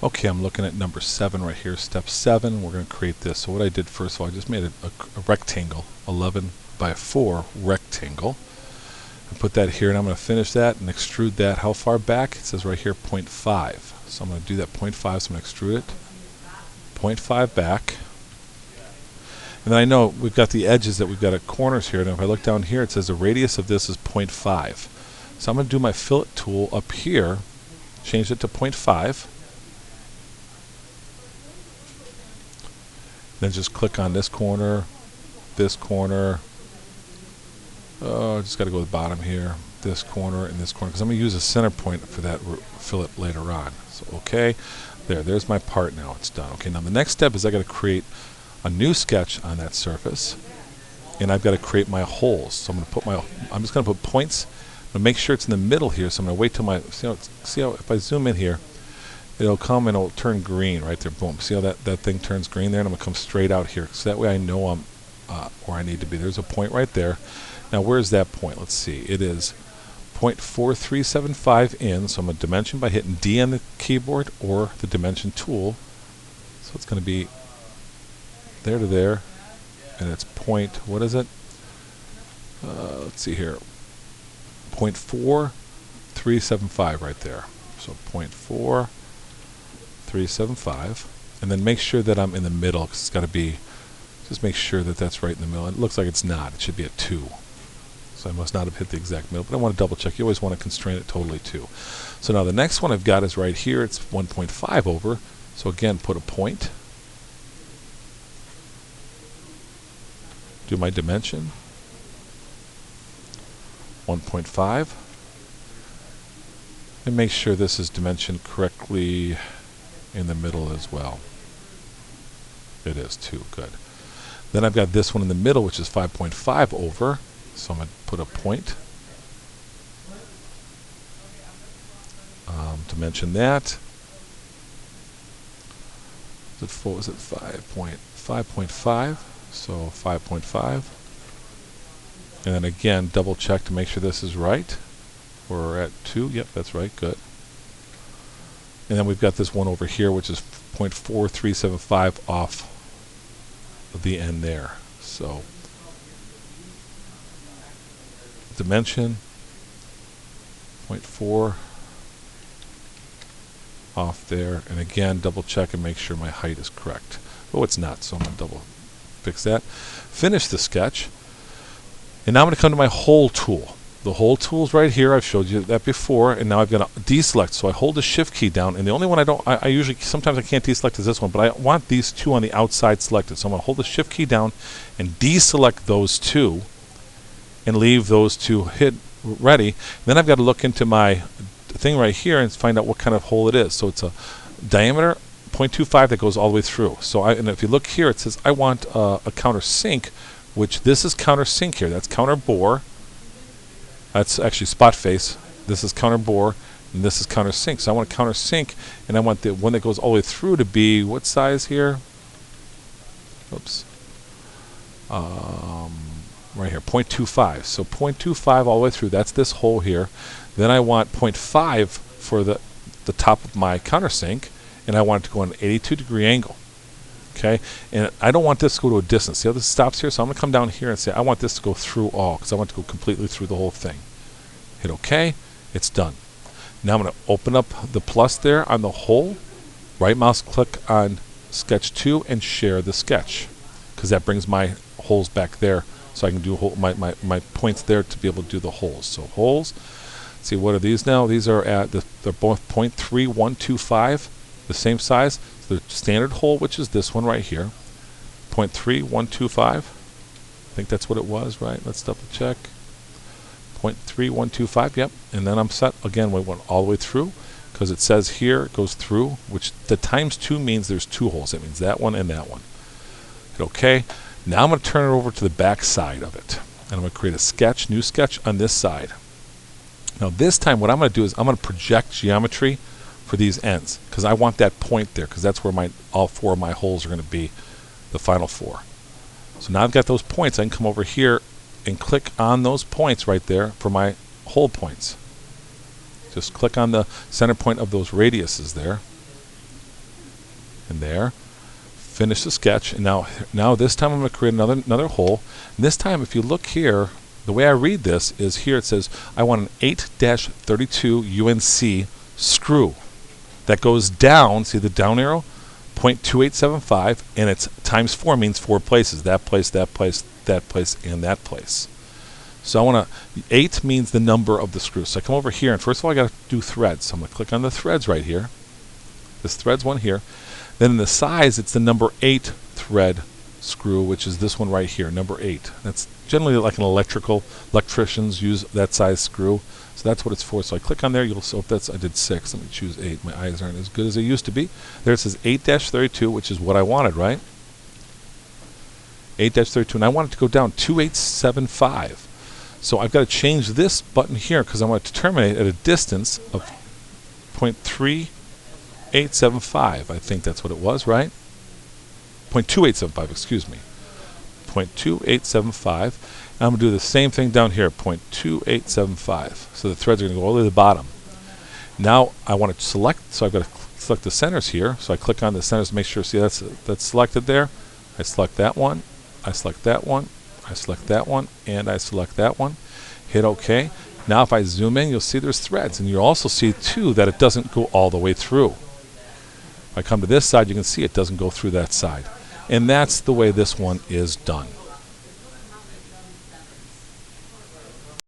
Okay, I'm looking at number 7 right here. Step 7, we're going to create this. So what I did first of all, I just made a rectangle, 11 by 4 rectangle. I put that here, and I'm going to finish that and extrude that. How far back? It says right here 0.5. So I'm going to do that 0.5, so I'm going to extrude it 0.5 back. And then I know we've got the edges that we've got at corners here, and if I look down here, it says the radius of this is 0.5. So I'm going to do my fillet tool up here, change it to 0.5. Then just click on this corner. Oh, I just got to go to the bottom here. This corner and this corner, because I'm going to use a center point for that fillet later on. So okay, there's my part now. It's done. Okay, now the next step is I got to create a new sketch on that surface, and I've got to create my holes. So I'm just going to put points. I'm going to make sure it's in the middle here. So I'm going to wait till see how if I zoom in here, it'll come and it'll turn green right there. Boom. See how that thing turns green there? And I'm going to come straight out here. So that way I know I'm where I need to be. There's a point right there. Now where's that point? Let's see. It is 0.4375 in. So I'm going to dimension by hitting D on the keyboard or the dimension tool. So it's going to be there to there. And it's what is it? Let's see here. 0.4375 right there. So 0.4375, and then make sure that I'm in the middle, because it's got to be, just make sure that that's right in the middle. It looks like it's not. It should be a 2. So I must not have hit the exact middle, but I want to double check. You always want to constrain it totally to. So now the next one I've got is right here. It's 1.5 over. So again, put a point. Do my dimension. 1.5. And make sure this is dimensioned correctly in the middle as well. It is too. Good. Then I've got this one in the middle, which is 5.5 over. So I'm going to put a point. Dimension that. Is it 5.5? So 5.5. And then again, double check to make sure this is right. We're at 2. Yep, that's right. Good. And then we've got this one over here, which is 0.4375 off of the end there. So dimension 0.4 off there. And again, double check and make sure my height is correct. Oh, it's not, so I'm going to double fix that. Finish the sketch. And now I'm going to come to my hole tool. The hole tool's right here. I've showed you that before, and now I've got to deselect. So I hold the shift key down, and the only one I usually, sometimes I can't deselect is this one, but I want these two on the outside selected. So I'm going to hold the shift key down and deselect those two and leave those two ready. And then I've got to look into my thing right here and find out what kind of hole it is. So it's a diameter 0.25 that goes all the way through. So and if you look here, it says I want a countersink, which this is countersink here. That's counter bore. That's actually spot face. This is counter bore, and this is countersink. So I want a countersink, and I want the one that goes all the way through to be what size here? Oops. Right here, 0.25. So 0.25 all the way through. That's this hole here. Then I want 0.5 for the top of my countersink, and I want it to go on an 82-degree angle. Okay, and I don't want this to go to a distance. See how this stops here? So I'm going to come down here and say I want this to go through all, because I want to go completely through the whole thing. Hit OK. It's done. Now I'm going to open up the plus there on the hole. Right mouse click on sketch 2 and share the sketch, because that brings my holes back there, so I can do my points there to be able to do the holes. So holes. Let's see, what are these now? These are at they're both 0.3125, the same size. The standard hole, which is this one right here, 0.3125. I think that's what it was, right? Let's double check. 0.3125, yep. And then I'm set. Again, we went all the way through, because it says here it goes through, which the times 2 means there's 2 holes. It means that one and that one. Hit OK. Now I'm going to turn it over to the back side of it. And I'm going to create a sketch, new sketch on this side. Now this time what I'm going to do is I'm going to project geometry for these ends, because I want that point there, because that's where all 4 of my holes are going to be, the final 4. So now I've got those points. I can come over here and click on those points right there for my hole points. Just click on the center point of those radiuses there. and there. Finish the sketch, and now this time I'm going to create another hole. And this time, if you look here, the way I read this is here it says I want an 8-32 UNC screw that goes down. See the down arrow, 0.2875, and it's times 4 means 4 places. That place, that place, that place, and that place. So I want to 8 means the number of the screws. So I come over here, and first of all I got to do threads. So I'm going to click on the threads right here. This threads one here. Then in the size, it's the number 8 thread screw, which is this one right here, number 8. That's generally like electricians use that size screw. So that's what it's for. So I click on there. You'll see I did 6. Let me choose 8. My eyes aren't as good as they used to be. There it says 8-32, which is what I wanted, right? 8-32, and I want it to go down 2875. So I've got to change this button here because I want it to terminate at a distance of 0.3875. I think that's what it was, right? 0.2875, excuse me. 0.2875. I'm going to do the same thing down here, 0.2875. So the threads are going to go all the way to the bottom. Now I want to select, so I've got to select the centers here. So I click on the centers to make sure, see that's selected there. I select that one, I select that one, I select that one, and I select that one. Hit OK. Now if I zoom in, you'll see there's threads, and you'll also see too that it doesn't go all the way through. If I come to this side, you can see it doesn't go through that side. And that's the way this one is done.